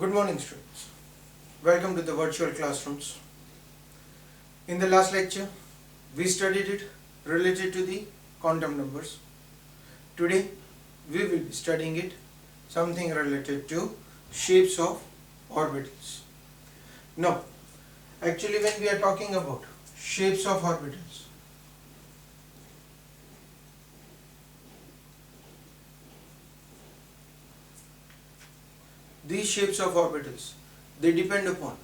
Good morning, students. Welcome to the virtual classrooms. In the last lecture, we studied it related to the quantum numbers. Today, we will be studying it something related to shapes of orbitals. Now, actually when we are talking about shapes of orbitals, these shapes of orbitals, they depend upon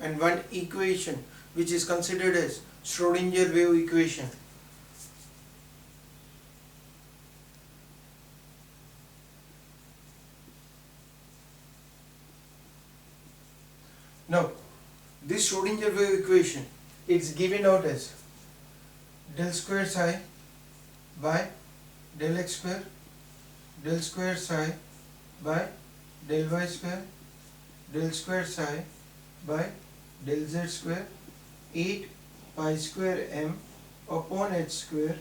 and one equation which is considered as Schrodinger wave equation. Now, this Schrodinger wave equation, it's given out as del square psi by del x square, del square psi by del y square, del square psi by del z square, 8 pi square m upon h square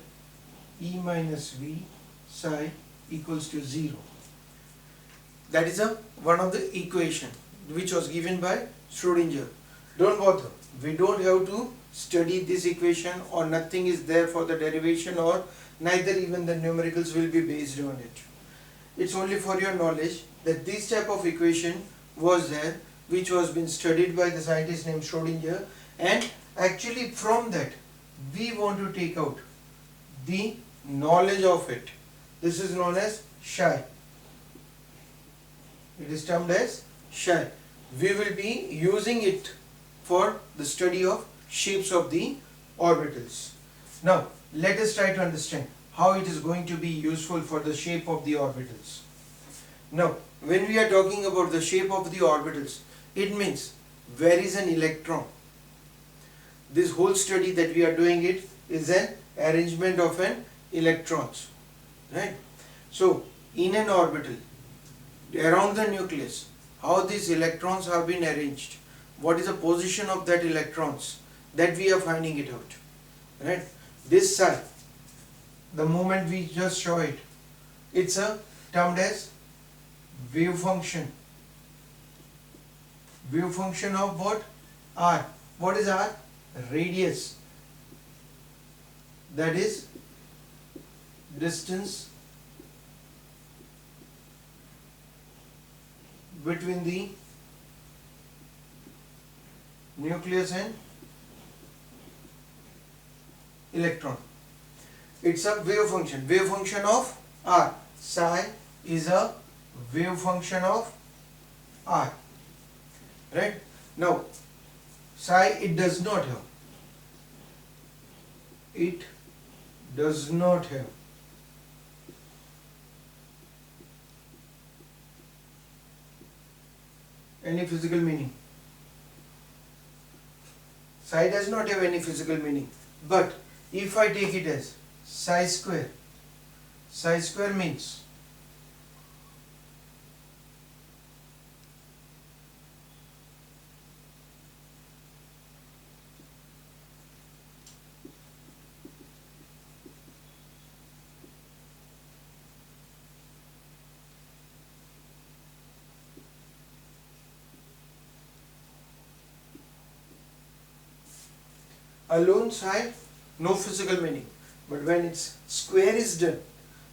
e minus v psi equals to 0. That is one of the equation which was given by Schrodinger. Don't bother, we don't have to study this equation, or nothing is there for the derivation, or neither even the numericals will be based on it. It's only for your knowledge that this type of equation was there, which was been studied by the scientist named Schrodinger, and actually from that we want to take out the knowledge of it. This is known as psi. It is termed as psi. We will be using it for the study of shapes of the orbitals. Now let us try to understand how it is going to be useful for the shape of the orbitals. Now when we are talking about the shape of the orbitals, it means where is an electron. This whole study that we are doing it is an arrangement of an electrons, right? So in an orbital around the nucleus, how these electrons have been arranged, what is the position of that electrons, that we are finding it out, right? This psi, the moment we just saw it, it's a termed as wave function. Wave function of what? R. What is R? Radius. That is distance between the nucleus and electron. It's a wave function. Wave function of R. Psi is a wave function of R. Right? Now, psi it does not have. It does not have any physical meaning. Psi does not have any physical meaning. But if I take it as psi square means alone psi, no physical meaning. But when its square is done,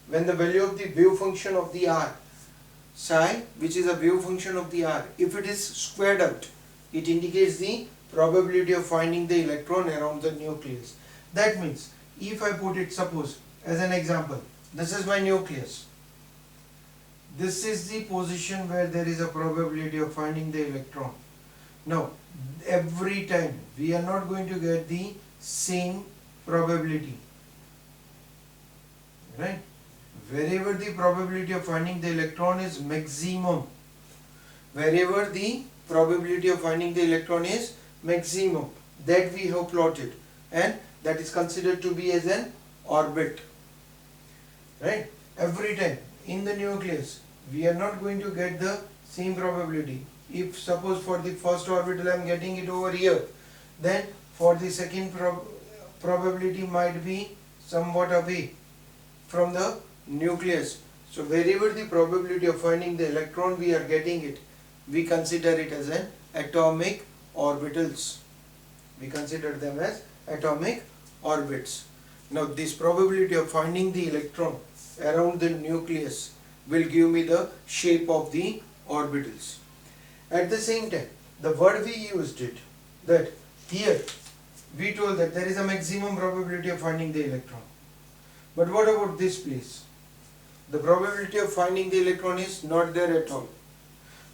when the value of the wave function of the R, psi, which is a wave function of the R, if it is squared out, it indicates the probability of finding the electron around the nucleus. That means, if I put it, suppose, as an example, this is my nucleus. This is the position where there is a probability of finding the electron. Now, every time we are not going to get the same probability, right? Wherever the probability of finding the electron is maximum, wherever the probability of finding the electron is maximum, that we have plotted, and that is considered to be as an orbit, right? Every time in the nucleus we are not going to get the same probability. If suppose for the first orbital I am getting it over here, then for the second probability might be somewhat away from the nucleus. So wherever the probability of finding the electron we are getting it, we consider it as an atomic orbitals. We consider them as atomic orbits. Now this probability of finding the electron around the nucleus will give me the shape of the orbitals. At the same time, the word we used it, that here we told that there is a maximum probability of finding the electron. But what about this place? The probability of finding the electron is not there at all.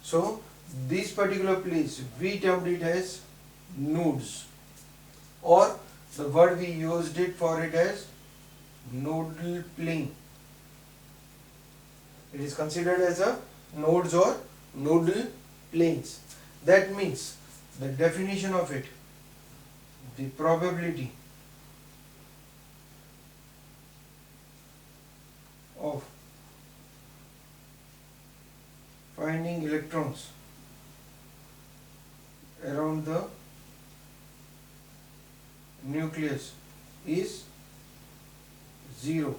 So this particular place we termed it as nodes, or the word we used it for it as nodal plane. It is considered as a nodes or nodal planes. That means the definition of it, the probability of finding electrons around the nucleus is 0.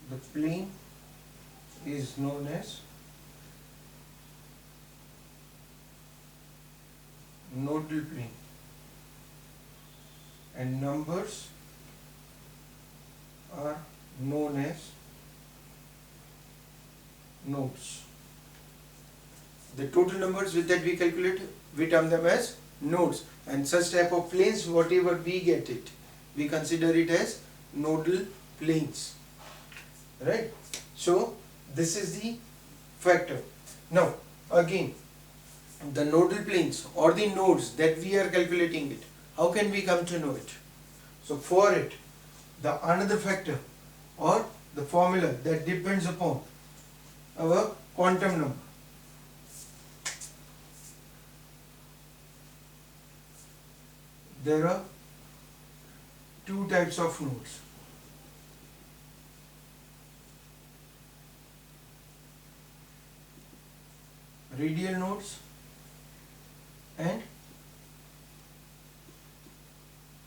The plane is known as nodal plane, and numbers are known as nodes. The total numbers with that we calculate, we term them as nodes, and such type of planes, whatever we get it, we consider it as nodal planes, right? So this is the factor. Now again, the nodal planes or the nodes that we are calculating it, how can we come to know it? So for it, the another factor or the formula that depends upon our quantum number. There are two types of nodes. Radial nodes and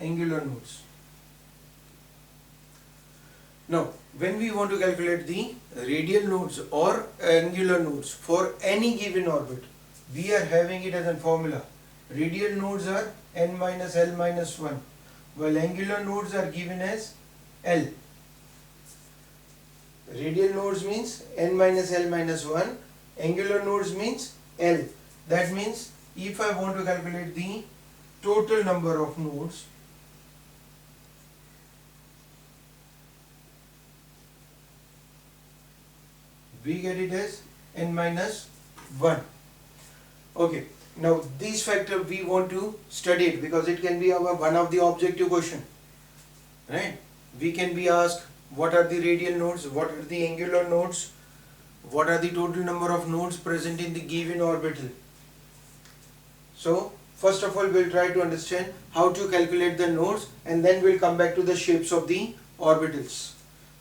angular nodes. Now, when we want to calculate the radial nodes or angular nodes for any given orbit, we are having it as a formula. Radial nodes are n minus l minus 1, while angular nodes are given as l. Radial nodes means n minus l minus 1, angular nodes means l. That means if I want to calculate the total number of nodes, we get it as n minus 1. Okay, now this factor we want to study it because it can be our one of the objective question, right? We can be asked what are the radial nodes, what are the angular nodes, what are the total number of nodes present in the given orbital. So first of all we'll try to understand how to calculate the nodes, and then we'll come back to the shapes of the orbitals.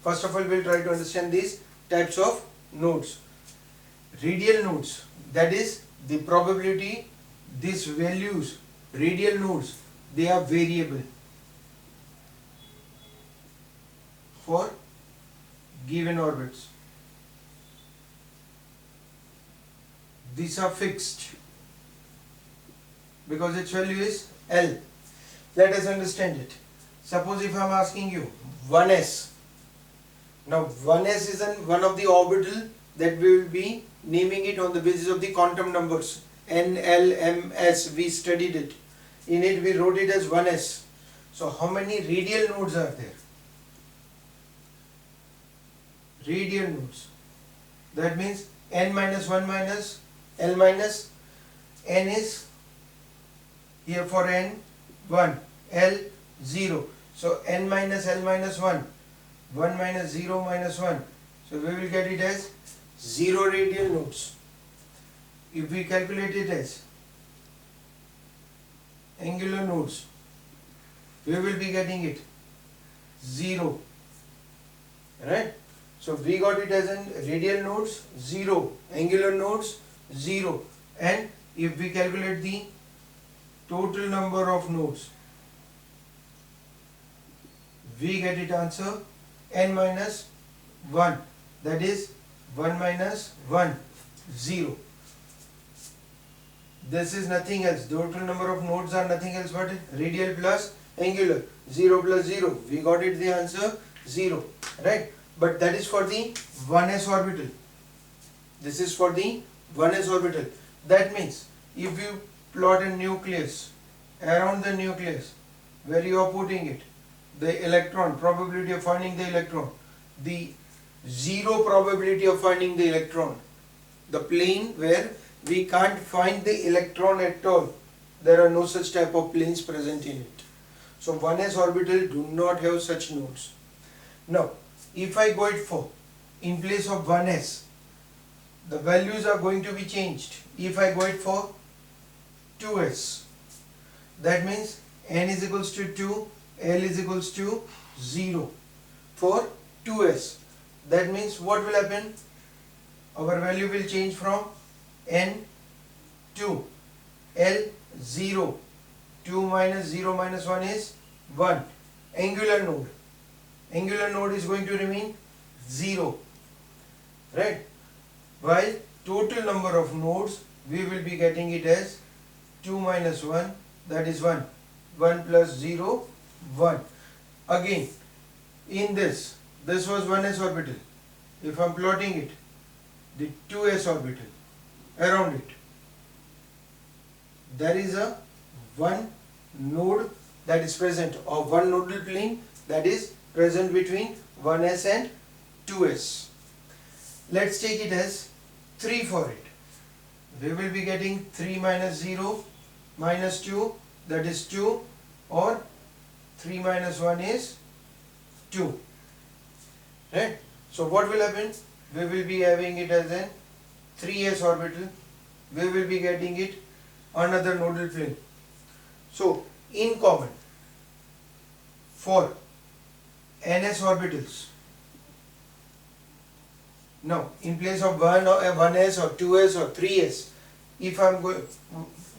First of all we'll try to understand these types of nodes. Radial nodes, that is the probability, these values, radial nodes, they are variable for given orbits. These are fixed because its value is L. Let us understand it. Suppose if I am asking you 1s. Now 1s is one of the orbital that we will be naming it on the basis of the quantum numbers. N, L, M, S, we studied it. In it we wrote it as 1s. So how many radial nodes are there? Radial nodes. That means n minus 1 minus L minus n is here for n 1, L 0. So n minus L minus 1, 1 minus 0 minus 1. So we will get it as 0 radial nodes. If we calculate it as angular nodes, we will be getting it 0, right? So we got it as in radial nodes 0, angular nodes 0, and if we calculate the total number of nodes, we get it answer n minus 1, that is 1 minus 1, 0. This is nothing else. The total number of nodes are nothing else but radial plus angular. 0 plus 0. We got it, the answer 0. Right? But that is for the 1s orbital. This is for the 1s orbital. That means if you plot a nucleus, around the nucleus where you are putting it, the electron, probability of finding the electron, the 0 probability of finding the electron, the plane where we can't find the electron at all, there are no such type of planes present in it. So 1s orbital do not have such nodes. Now if I go it for, in place of 1s, the values are going to be changed. If I go it for 2s, that means n is equals to 2, L is equals to 0 for 2s. That means what will happen? Our value will change from n to L 0. 2 minus 0 minus 1 is 1. Angular node. Angular node is going to remain 0. Right? While total number of nodes, we will be getting it as 2 minus 1, that is 1. 1 plus 0, 1. Again, in this was 1s orbital. If I am plotting it, the 2s orbital around it, there is a one node that is present, or one nodal plane that is present between 1s and 2s. Let's take it as 3 for it. We will be getting 3 minus 0 minus 2, that is 2, or 3 minus 1 is 2. Right? So what will happen? We will be having it as an 3s orbital. We will be getting it another nodal plane. So in common for ns orbitals. Now in place of 1s or 2s or 3s, if I am going,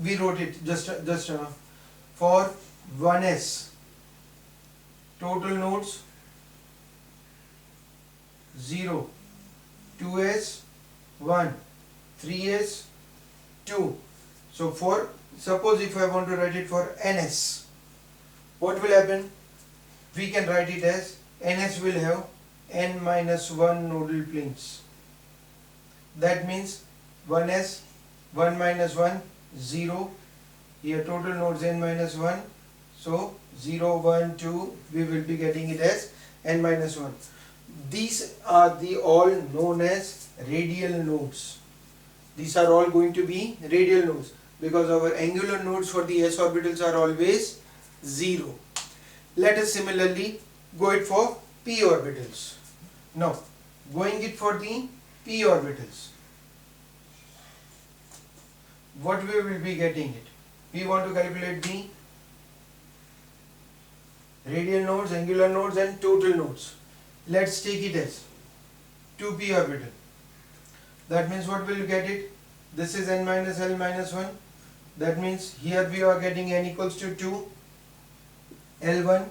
we wrote it just for 1s, total nodes 0, 2s 1, 3s 2. So for, suppose if I want to write it for ns, what will happen? We can write it as ns will have n minus 1 nodal planes. That means 1s, 1 minus 1, 0. Here total nodes n minus 1. So 0, 1, 2, we will be getting it as n minus 1. These are the all known as radial nodes. These are all going to be radial nodes because our angular nodes for the s orbitals are always 0. Let us similarly go it for p orbitals. Now going it for the p orbitals, what we will be getting it? We want to calculate the radial nodes, angular nodes and total nodes. Let's take it as 2p orbital. That means what will you get it? This is n minus L minus 1. That means here we are getting n equals to 2, L1.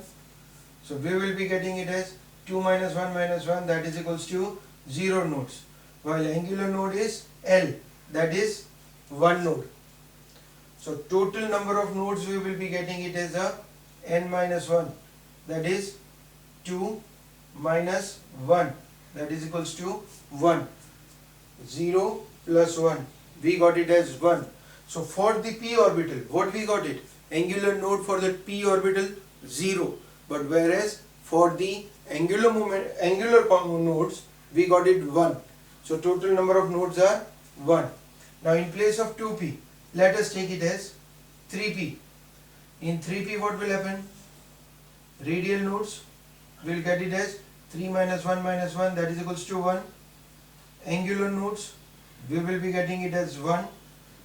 So we will be getting it as 2 minus 1 minus 1, that is equals to 0 nodes. While angular node is L, that is 1 node. So total number of nodes we will be getting it as a n minus 1, that is 2 minus 1, that is equals to 1. 0 plus 1, we got it as 1. So for the p orbital, what we got it? Angular node for the p orbital 0, but whereas for the angular nodes we got it 1. So total number of nodes are 1. Now in place of 2p, let us take it as 3p. In 3p what will happen? Radial nodes, we will get it as 3 minus 1 minus 1, that is equals to 1. Angular nodes, we will be getting it as 1.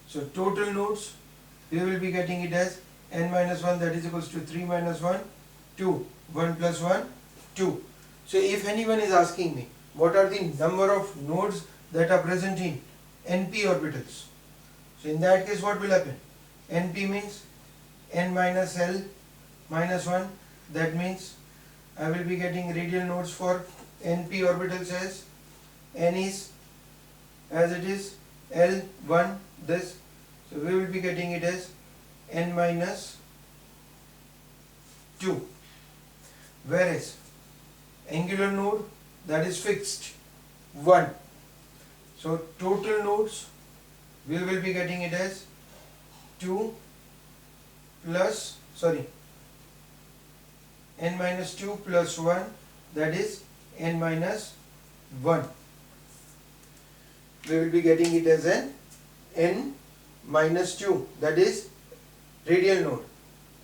So total nodes, we will be getting it as n minus 1, that is equals to 3 minus 1, 2. 1 plus 1, 2. So if anyone is asking me, what are the number of nodes that are present in NP orbitals? So in that case what will happen? NP means n minus L minus 1. That means I will be getting radial nodes for NP orbitals as n is as it is L1 this, so we will be getting it as n minus 2, whereas angular node, that is fixed 1. So total nodes we will be getting it as 2 plus n minus 2 plus 1, that is n minus 1. We will be getting it as an n minus 2, that is radial node.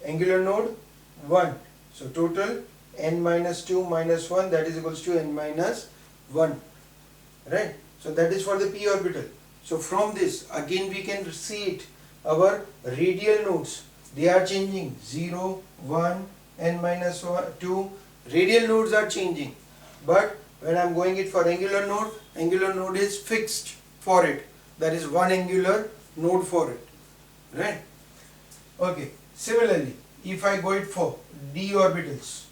Angular node 1. So total n minus 2 minus 1, that is equals to n minus 1. Right? So that is for the p orbital. So from this again we can see it, our radial nodes, they are changing 0, 1, n minus 1, 2. Radial nodes are changing, but when I am going it for angular node is fixed for it. That is one angular node for it. Right? Okay. Similarly, if I go it for d orbitals,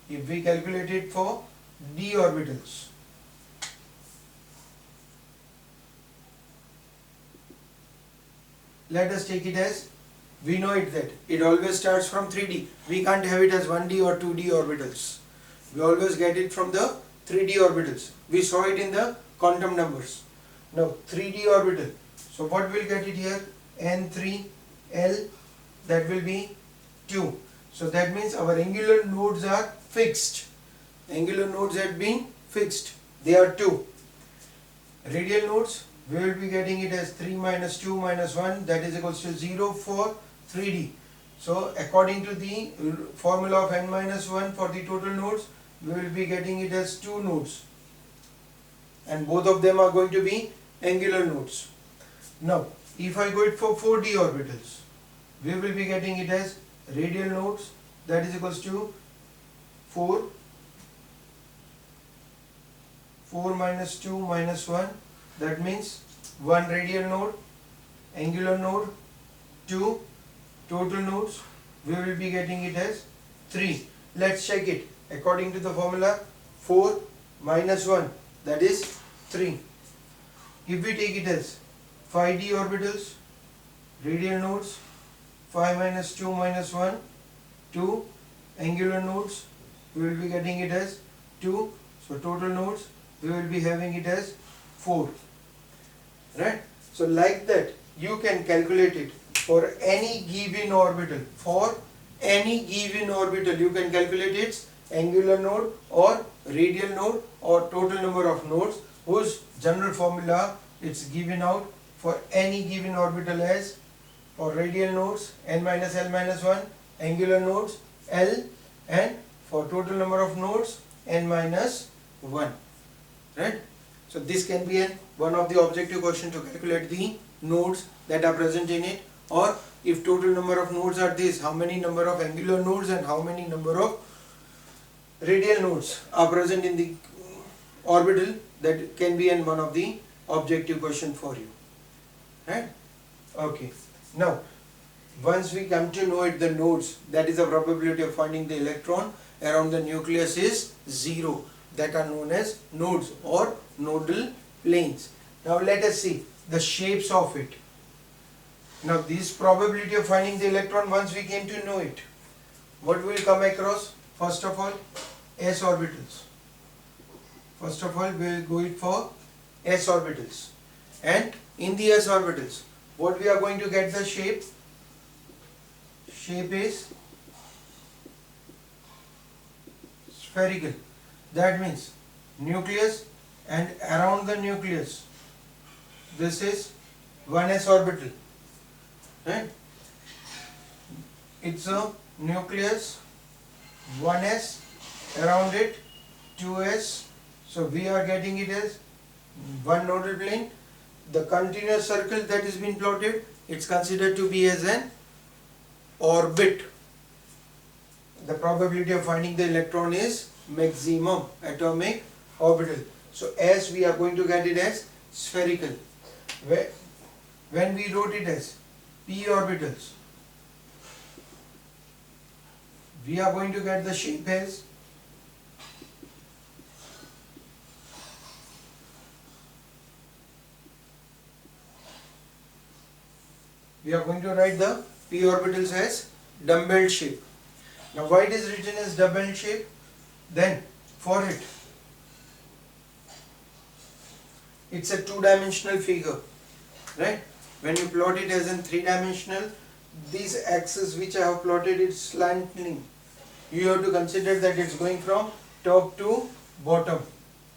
if we calculate it for d orbitals, let us take it as, we know it that it always starts from 3D. We can't have it as 1D or 2D orbitals. We always get it from the 3D orbitals. We saw it in the quantum numbers. Now 3D orbital. So what will get it here? N3 L, that will be 2. So that means our angular nodes are fixed. Angular nodes have been fixed. They are 2. Radial nodes, we will be getting it as 3 minus 2 minus 1, that is equals to 0 for 3D. So according to the formula of n minus 1 for the total nodes, we will be getting it as 2 nodes. And both of them are going to be angular nodes. Now, if I go it for 4D orbitals, we will be getting it as radial nodes, that is equals to 4 minus 2 minus 1, that means 1 radial node, angular node 2, total nodes we will be getting it as 3. Let's check it according to the formula. 4 minus 1, that is 3. If we take it as 5D orbitals, radial nodes, 5 minus 2 minus 1, 2, angular nodes, we will be getting it as 2, so total nodes we will be having it as 4. Right? So like that you can calculate it for any given orbital. For any given orbital you can calculate its angular node or radial node or total number of nodes, whose general formula it's given out for any given orbital as, for radial nodes n minus l minus 1, angular nodes l, and for total number of nodes n minus 1. Right? So this can be one of the objective question to calculate the nodes that are present in it, or if total number of nodes are this, how many number of angular nodes and how many number of radial nodes are present in the orbital. That can be one of the objective question for you. Right? Okay. Now, once we come to know it, the nodes, that is the probability of finding the electron around the nucleus is 0. That are known as nodes or nodal planes. Now let us see the shapes of it. Now this probability of finding the electron, once we came to know it, what we will come across? First of all, s orbitals. First of all, we will go it for s orbitals. And in the s orbitals, what we are going to get the shape? Shape is spherical. That means nucleus, and around the nucleus this is 1s orbital. Right? It's a nucleus, 1s, around it 2s. So we are getting it as one nodal plane. The continuous circle that is being plotted, it's considered to be as an orbit. The probability of finding the electron is maximum atomic orbital. So as we are going to get it as spherical. When we wrote it as p orbitals, we are going to get the shape as we are going to write the p orbitals as dumbbell shape. Now why it is written as dumbbell shape? Then for it, it's a two-dimensional figure, right? When you plot it as in three-dimensional, these axes which I have plotted, it's slanting. You have to consider that it's going from top to bottom.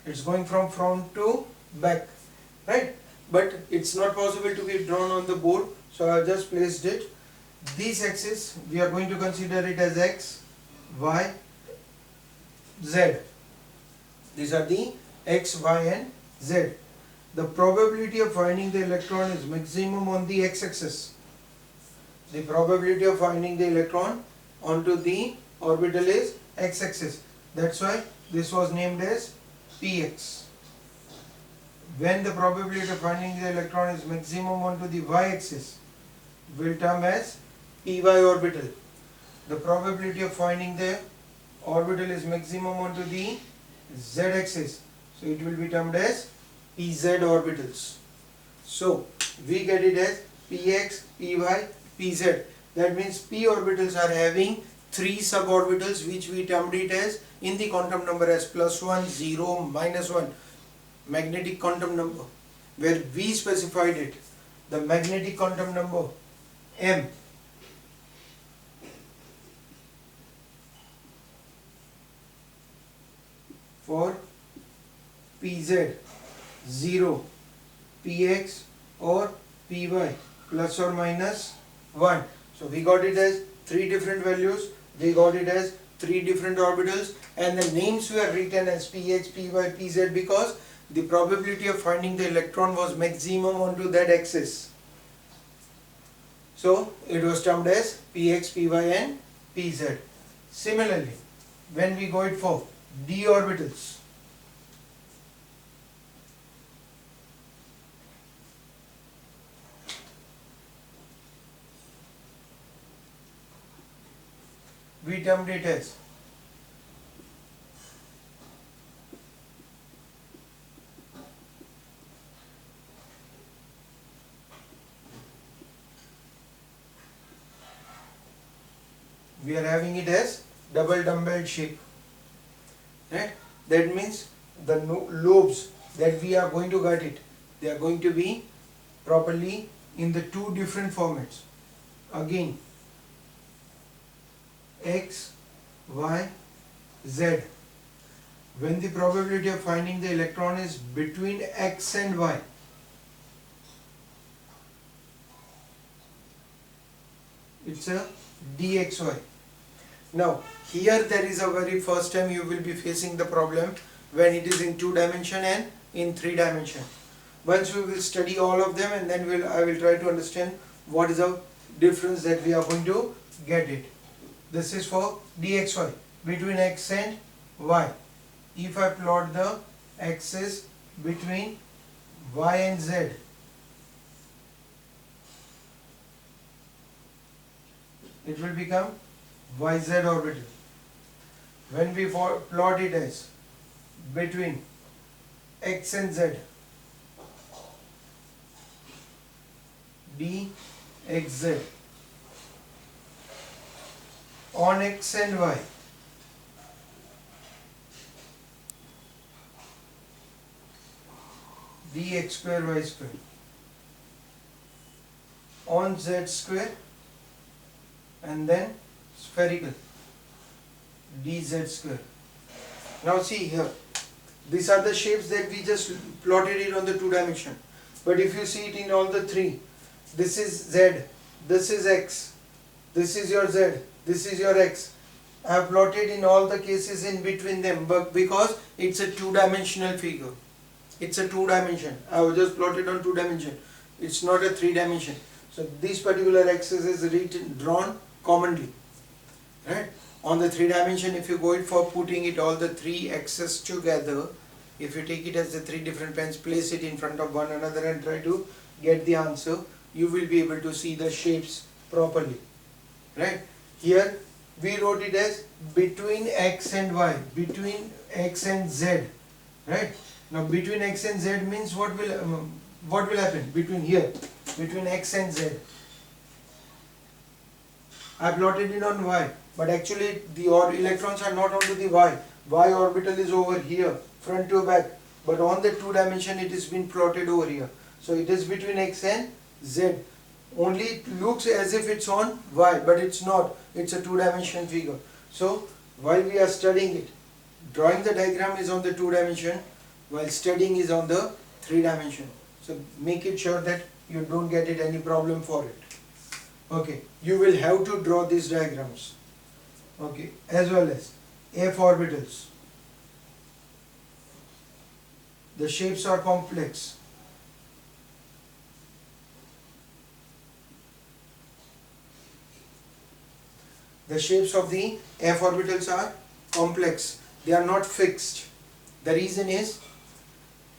It's going from front to back, right? But it's not possible to be drawn on the board, so I have just placed it. These axes, we are going to consider it as x, y, z. These are the x, y and z. The probability of finding the electron is maximum on the x-axis. The probability of finding the electron onto the orbital is x-axis. That's why this was named as px. When the probability of finding the electron is maximum onto the y-axis, will term as py orbital. The probability of finding the orbital is maximum onto the z-axis, so it will be termed as pz orbitals. So we get it as px, py, pz. That means p orbitals are having three suborbitals, which we termed it as in the quantum number as +1, 0, -1, magnetic quantum number, where we specified it, the magnetic quantum number m. For pz, 0, px or py, plus or minus 1. So we got it as three different values, we got it as three different orbitals, and the names were written as px, py, pz because the probability of finding the electron was maximum onto that axis. So it was termed as px, py and pz. Similarly, when we go it for d orbitals, we termed it as we are having it as double dumbbell shape, right? That means the lobes that we are going to get it, they are going to be properly in the two different formats. Again, x, y, z. When the probability of finding the electron is between x and y, it's a dxy. Now here there is a very first time you will be facing the problem when it is in 2 dimension and in 3 dimension. Once we will study all of them, and then I will try to understand what is the difference that we are going to get it. This is for dxy between x and y. If I plot the axis between y and z, it will become yz orbital. When we plot it as between x and z, dxz. On x and y, dx square y square. On z square, and then spherical, dz square. Now see here, these are the shapes that we just plotted it on the 2 dimension. But if you see it in all the three, this is z, this is x, this is your z, this is your x. I have plotted in all the cases in between them, but because it's a 2-dimensional figure. It's a 2 dimension. I have just plotted on 2 dimension. It's not a 3 dimension. So this particular axis is drawn commonly, right? On the 3 dimension, if you go it for putting it all the 3 axes together, if you take it as the 3 different pens, place it in front of one another and try to get the answer, you will be able to see the shapes properly, right? Here we wrote it as between x and y, between x and z, right? Now between x and z means what will happen between here, between x and z? I plotted it on Y, but actually the electrons are not onto the Y. Y orbital is over here, front to back, but on the 2 dimension it is been plotted over here. So it is between X and Z. Only it looks as if it's on Y, but it's not. It's a 2-dimension figure. So while we are studying it, drawing the diagram is on the 2 dimension, while studying is on the 3 dimension. So make it sure that you don't get it any problem for it. Okay, you will have to draw these diagrams. Okay, as well as F orbitals. The shapes are complex. The shapes of the F orbitals are complex. They are not fixed. The reason is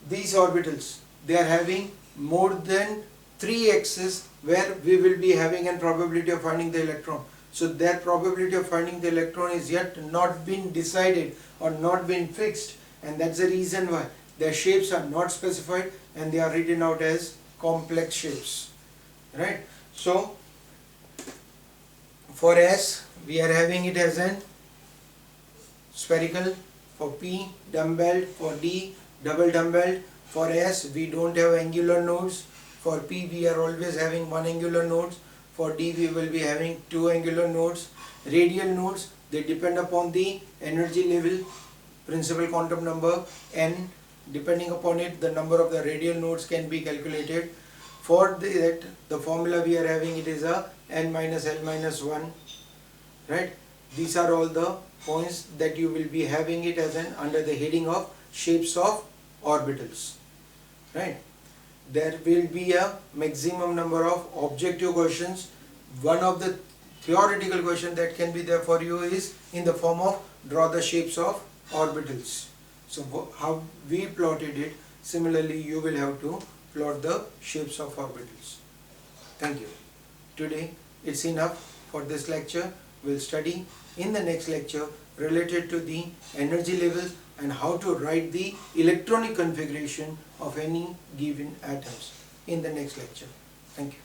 these orbitals, they are having more than 3 axes where we will be having a probability of finding the electron. So their probability of finding the electron is yet not been decided or not been fixed, and that's the reason why their shapes are not specified and they are written out as complex shapes. Right? So for S we are having it as an spherical, for P dumbbell, for D double dumbbell. For S we don't have angular nodes. For P we are always having 1 angular nodes. For D we will be having 2 angular nodes. Radial nodes, they depend upon the energy level, principal quantum number n. Depending upon it, the number of the radial nodes can be calculated. For that, the formula we are having, it is a n minus l minus 1. Right? These are all the points that you will be having it as an under the heading of shapes of orbitals. Right? There will be a maximum number of objective questions. One of the theoretical question that can be there for you is in the form of draw the shapes of orbitals. So how we plotted it, similarly you will have to plot the shapes of orbitals. Thank you. Today it's enough for this lecture. We'll study in the next lecture related to the energy levels and how to write the electronic configuration of any given atoms in the next lecture. Thank you.